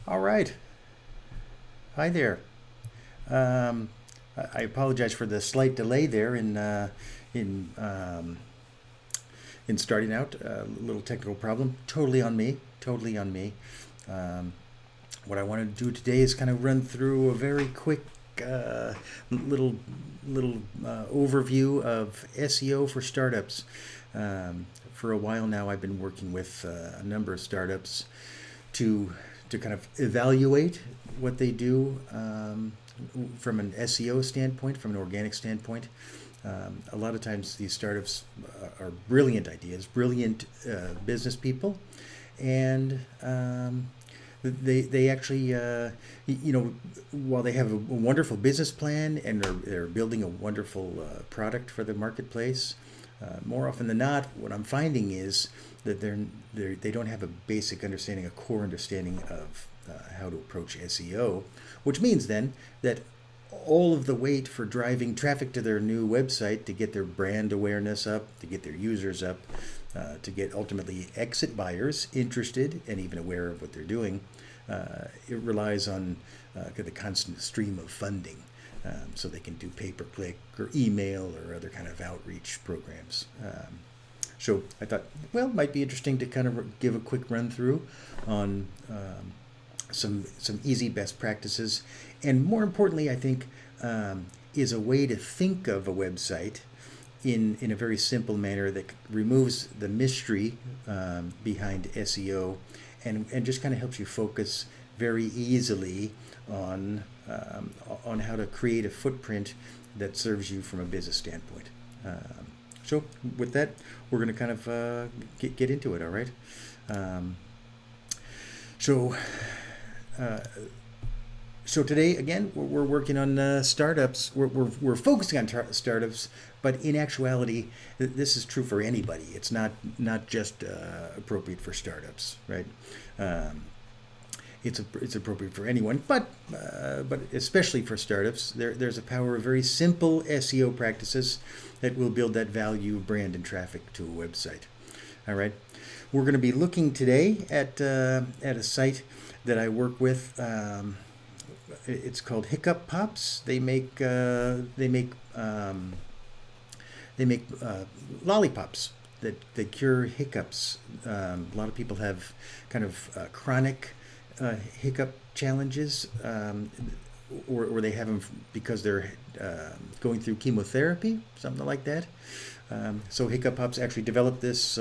All right. Hi there. Um, I apologize for the slight delay there in um, in starting out. A little technical problem. Totally on me. Totally on me. Um, what I wanted to do today is kind of run through a very quick uh, little overview of SEO for startups. For a while now, I've been working with a number of startups to kind of evaluate what they do from an SEO standpoint, from an organic standpoint. A lot of times, these startups are brilliant ideas, brilliant business people, and they actually while they have a wonderful business plan and they're building a wonderful product for the marketplace, more often than not, what I'm finding is that they don't have a basic understanding, a core understanding of how to approach SEO, which means then that all of the weight for driving traffic to their new website to get their brand awareness up, to get their users up, to get ultimately exit buyers interested and even aware of what they're doing, it relies on the constant stream of funding. So they can do pay-per-click or email or other kind of outreach programs. So I thought, well, it might be interesting to kind of give a quick run through on some easy best practices, and more importantly, I think, is a way to think of a website in a very simple manner that removes the mystery behind SEO and just kind of helps you focus very easily on how to create a footprint that serves you from a business standpoint. So with that, we're going to kind of get into it. All right. So uh, so today again we're working on startups. We're focusing on startups, but in actuality, this is true for anybody. It's not just appropriate for startups, right? Um, it's appropriate for anyone, but especially for startups. There's a power of very simple SEO practices that will build that value, brand, and traffic to a website. All right, we're going to be looking today at a site that I work with. It's called Hiccup Pops. They make lollipops that cure hiccups. A lot of people have kind of chronic hiccup challenges, or they have them because they're going through chemotherapy, something like that. So Hiccup Pops actually developed this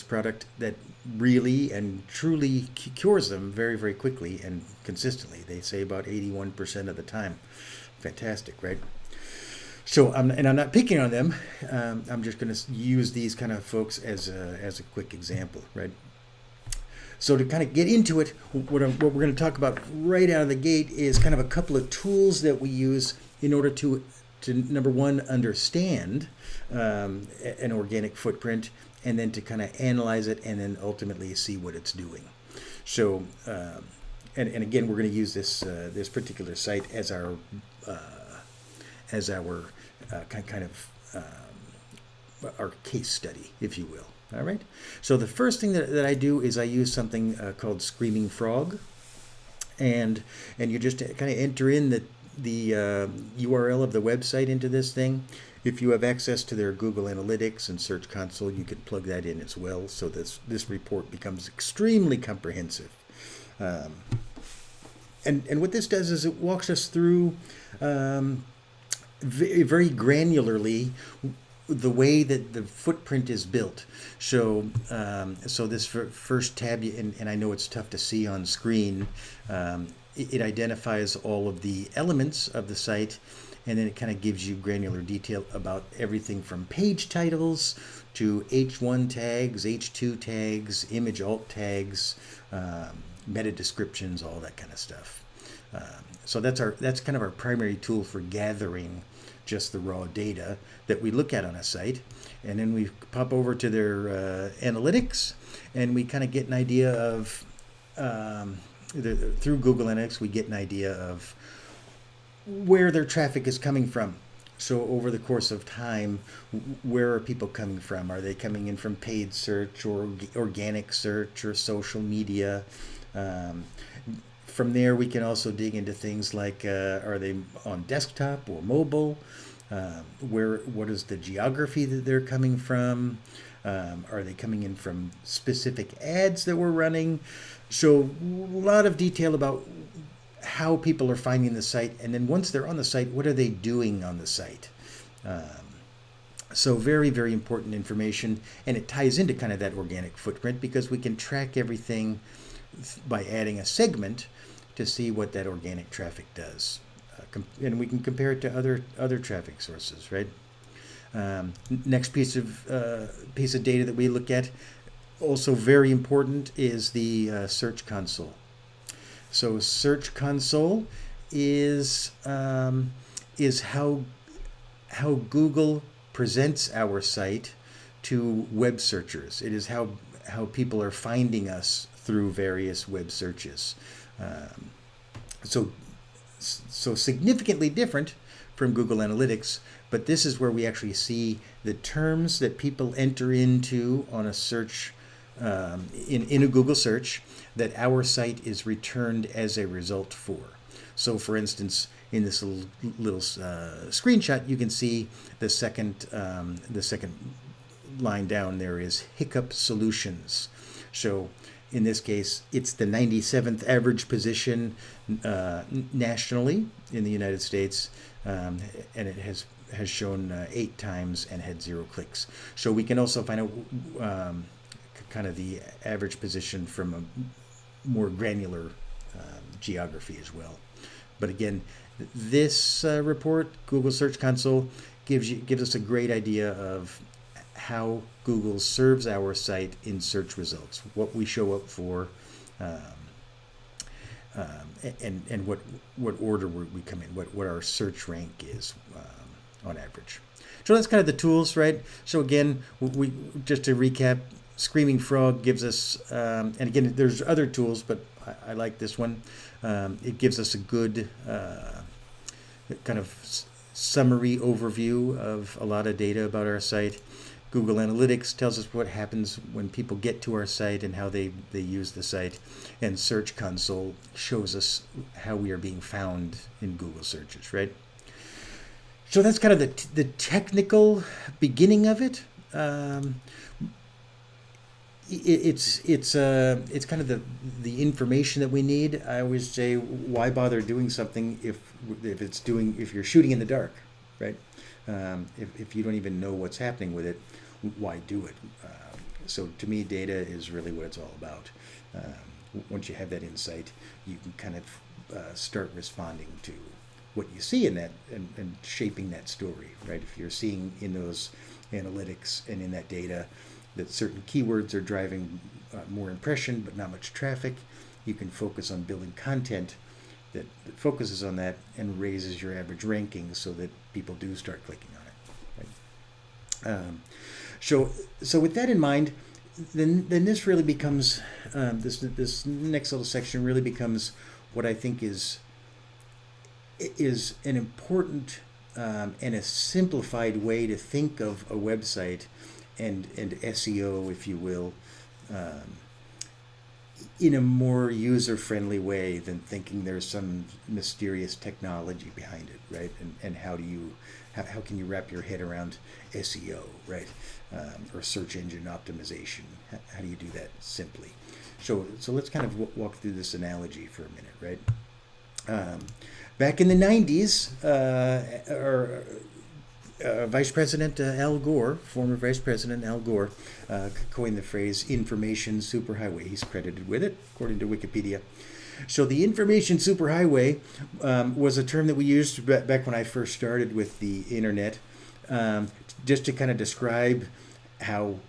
product that really and truly cures them very, very quickly and consistently. They say about 81% of the time. Fantastic, right? So I'm not picking on them. I'm just going to use these kind of folks as a quick example, right? So to kind of get into it, what we're going to talk about right out of the gate is kind of a couple of tools that we use in order to number one, understand an organic footprint, and then to kind of analyze it and then ultimately see what it's doing. So and again, we're going to use this particular site as our kind of our case study, if you will. All right. So the first thing that I do is I use something called Screaming Frog, and you just kind of enter in the URL of the website into this thing. If you have access to their Google Analytics and Search Console, you could plug that in as well. So this report becomes extremely comprehensive. And what this does is it walks us through very granularly the way that the footprint is built. So so this first tab, and I know it's tough to see on screen, it identifies all of the elements of the site, and then it kind of gives you granular detail about everything from page titles to H1 tags, H2 tags, image alt tags, meta descriptions, all that kind of stuff. So that's kind of our primary tool for gathering just the raw data that we look at on a site, and then we pop over to their analytics, and we kind of get an idea of through Google Analytics we get an idea of where their traffic is coming from, So over the course of time, where are people coming from? Are they coming in from paid search or organic search or social media? Um, from there, we can also dig into things like are they on desktop or mobile? What is the geography that they're coming from? Are they coming in from specific ads that we're running? So a lot of detail about how people are finding the site, and then once they're on the site, what are they doing on the site? Um, so very, very important information, and it ties into kind of that organic footprint because we can track everything by adding a segment to see what that organic traffic does. And we can compare it to other traffic sources, right? Next piece of data that we look at, also very important, is the Search Console. So Search Console is how Google presents our site to web searchers. It is how people are finding us through various web searches. So significantly different from Google Analytics, but this is where we actually see the terms that people enter into on a search, in a Google search, that our site is returned as a result for. So for instance, in this little screenshot, you can see the second line down there is Hiccup Solutions. So in this case, it's the 97th average position nationally in the United States, and it has shown 8 times and had 0 clicks. So we can also find out kind of the average position from a more granular geography as well. But again, this report, Google Search Console, gives us a great idea of how Google serves our site in search results, what we show up for, and what order we come in, what our search rank is on average. So that's kind of the tools, right? So again, we just to recap, Screaming Frog gives us, and again, there's other tools, but I like this one. It gives us a good kind of summary overview of a lot of data about our site. Google Analytics tells us what happens when people get to our site and how they use the site. And Search Console shows us how we are being found in Google searches, right? So that's kind of the technical beginning of it. It's kind of the information that we need. I always say, why bother doing something if you're shooting in the dark, right? If you don't even know what's happening with it, why do it? So to me, data is really what it's all about. Once you have that insight, you can kind of start responding to what you see in that and shaping that story, right? If you're seeing in those analytics and in that data that certain keywords are driving more impression but not much traffic, you can focus on building content that focuses on that and raises your average ranking so that people do start clicking on it. Right? So with that in mind, then this really becomes this next little section really becomes what I think is an important and a simplified way to think of a website and SEO, if you will, in a more user-friendly way than thinking there's some mysterious technology behind it, right? And how can you wrap your head around SEO, right? Or search engine optimization? How do you do that simply? So let's kind of walk through this analogy for a minute, right? Back in the 90s, Vice President Al Gore, former Vice President Al Gore, coined the phrase information superhighway. He's credited with it, according to Wikipedia. So the information superhighway was a term that we used back when I first started with the internet, just to kind of describe how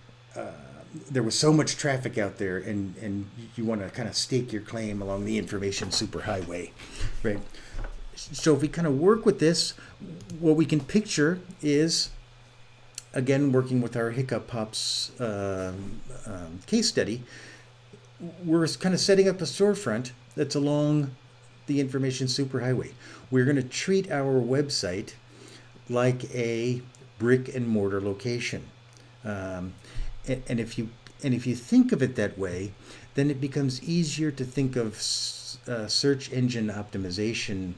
there was so much traffic out there, and you want to kind of stake your claim along the information superhighway, right? So if we kind of work with this, what we can picture is, again, working with our Hiccup Pops case study, we're kind of setting up a storefront that's along the information superhighway. We're going to treat our website like a brick and mortar location. Um, and if you think of it that way, then it becomes easier to think of search engine optimization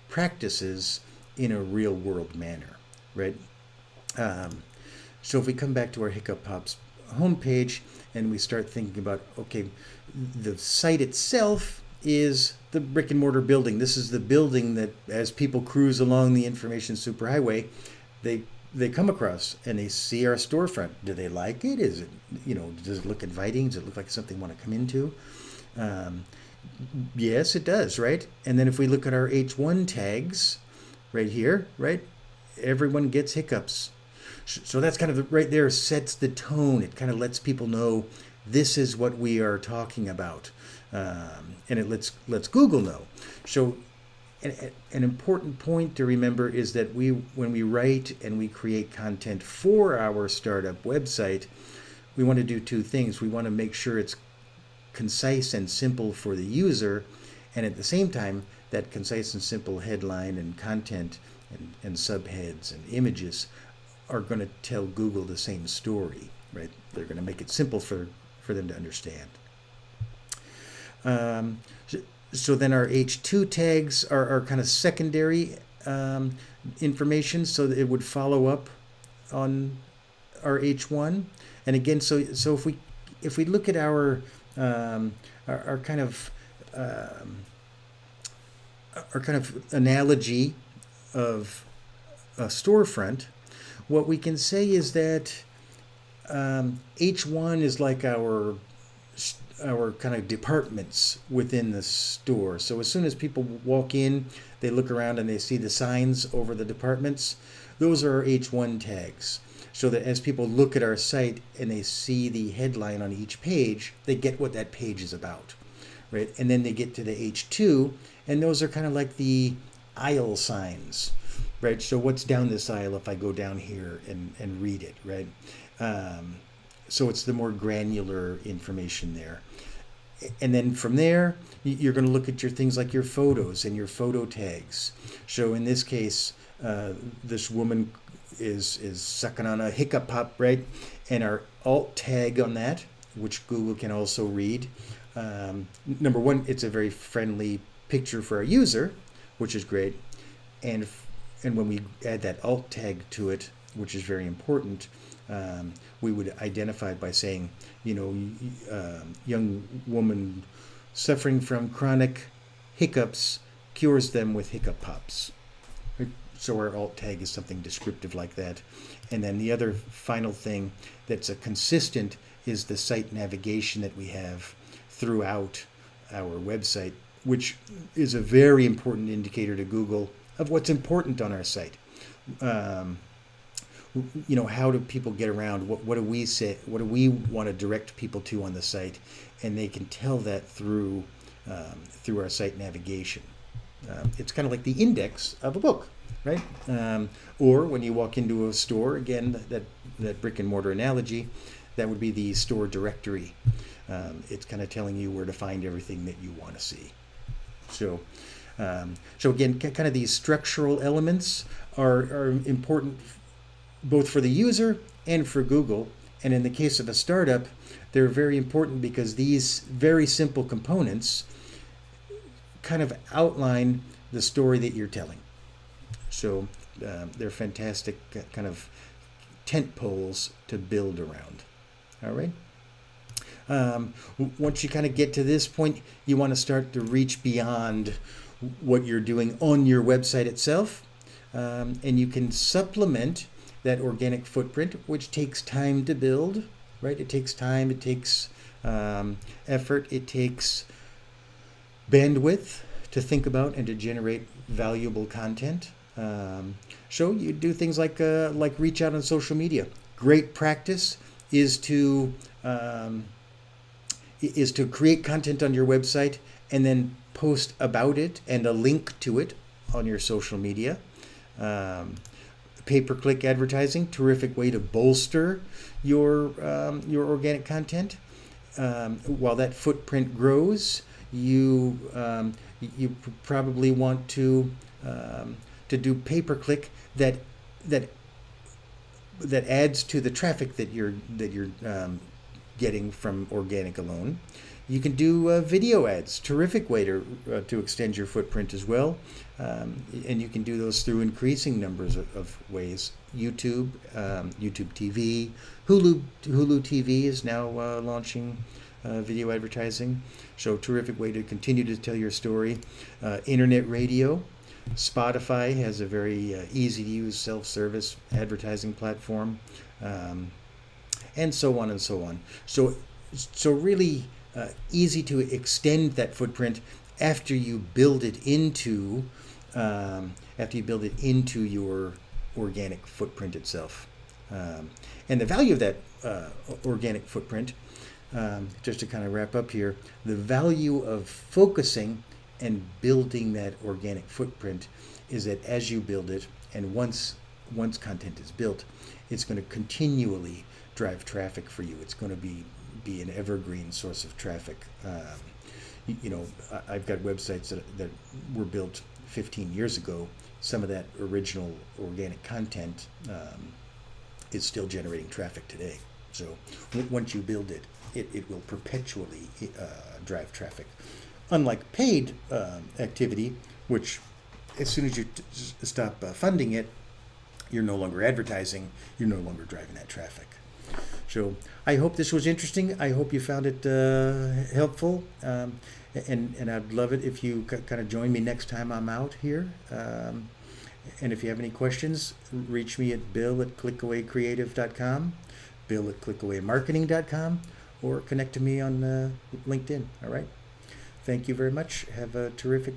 practices in a real world manner, right? So if we come back to our Hiccup Pops homepage and we start thinking about, okay, the site itself is the brick and mortar building. This is the building that as people cruise along the information superhighway, they come across and they see our storefront. Do they like it? Is it, does it look inviting? Does it look like something they want to come into? Yes, it does, right? And then if we look at our H1 tags right here, right, everyone gets hiccups. So that's kind of right there, sets the tone. It kind of lets people know this is what we are talking about. And it lets Google know. So an important point to remember is that when we write and we create content for our startup website, we want to do two things. We want to make sure it's concise and simple for the user, and at the same time, that concise and simple headline and content and subheads and images are going to tell Google the same story, right? They're going to make it simple for them to understand. So then our H2 tags are kind of secondary information, so that it would follow up on our H1. And again, so if we look at our kind of analogy of a storefront, what we can say is that H1 is like our kind of departments within the store. So as soon as people walk in, they look around and they see the signs over the departments. Those are our H1 tags. So that as people look at our site and they see the headline on each page, they get what that page is about, right? And then they get to the H2, and those are kind of like the aisle signs, right? So what's down this aisle if I go down here and read it, right? So it's the more granular information there. And then from there, you're going to look at your things like your photos and your photo tags. So in this case, this woman is sucking on a hiccup pop, right? And our alt tag on that, which Google can also read. Number one, it's a very friendly picture for our user, which is great. And when we add that alt tag to it, which is very important, we would identify it by saying, young woman suffering from chronic hiccups cures them with hiccup pops. So our alt tag is something descriptive like that. And then the other final thing that's a consistent is the site navigation that we have throughout our website, which is a very important indicator to Google of what's important on our site. How do people get around? What do we say? What do we want to direct people to on the site? And they can tell that through our site navigation. It's kind of like the index of a book, right? Or when you walk into a store, again, that brick and mortar analogy, that would be the store directory. It's kind of telling you where to find everything that you want to see. So again, kind of these structural elements are important both for the user and for Google. And in the case of a startup, they're very important because these very simple components kind of outline the story that you're telling. So they're fantastic kind of tent poles to build around. All right. Once you kind of get to this point, you want to start to reach beyond what you're doing on your website itself. And you can supplement that organic footprint, which takes time to build, right? It takes time, it takes effort, it takes bandwidth to think about and to generate valuable content. So you do things like reach out on social media. Great practice is to create content on your website and then post about it and a link to it on your social media. Pay-per-click advertising, terrific way to bolster your organic content. While that footprint grows, you probably want to do pay-per-click that that that adds to the traffic that you're getting from organic alone. You can do video ads, terrific way to extend your footprint as well, and you can do those through increasing numbers of ways. YouTube, YouTube TV, Hulu TV is now launching video advertising, so terrific way to continue to tell your story. Internet radio. Spotify has a very easy to use self-service advertising platform, and so on and so on. So really easy to extend that footprint after you build it into your organic footprint itself. And the value of that organic footprint, just to kind of wrap up here, the value of focusing and building that organic footprint is that as you build it, and once content is built, it's going to continually drive traffic for you. It's going to be an evergreen source of traffic. I've got websites that were built 15 years ago. Some of that original organic content is still generating traffic today. So once you build it, it will perpetually drive traffic. Unlike paid activity, which as soon as you stop funding it, you're no longer advertising, you're no longer driving that traffic. So I hope this was interesting. I hope you found it helpful. And I'd love it if you kind of join me next time I'm out here. And if you have any questions, reach me at bill@clickawaycreative.com, bill@clickawaymarketing.com, or connect to me on LinkedIn. All right. Thank you very much. Have a terrific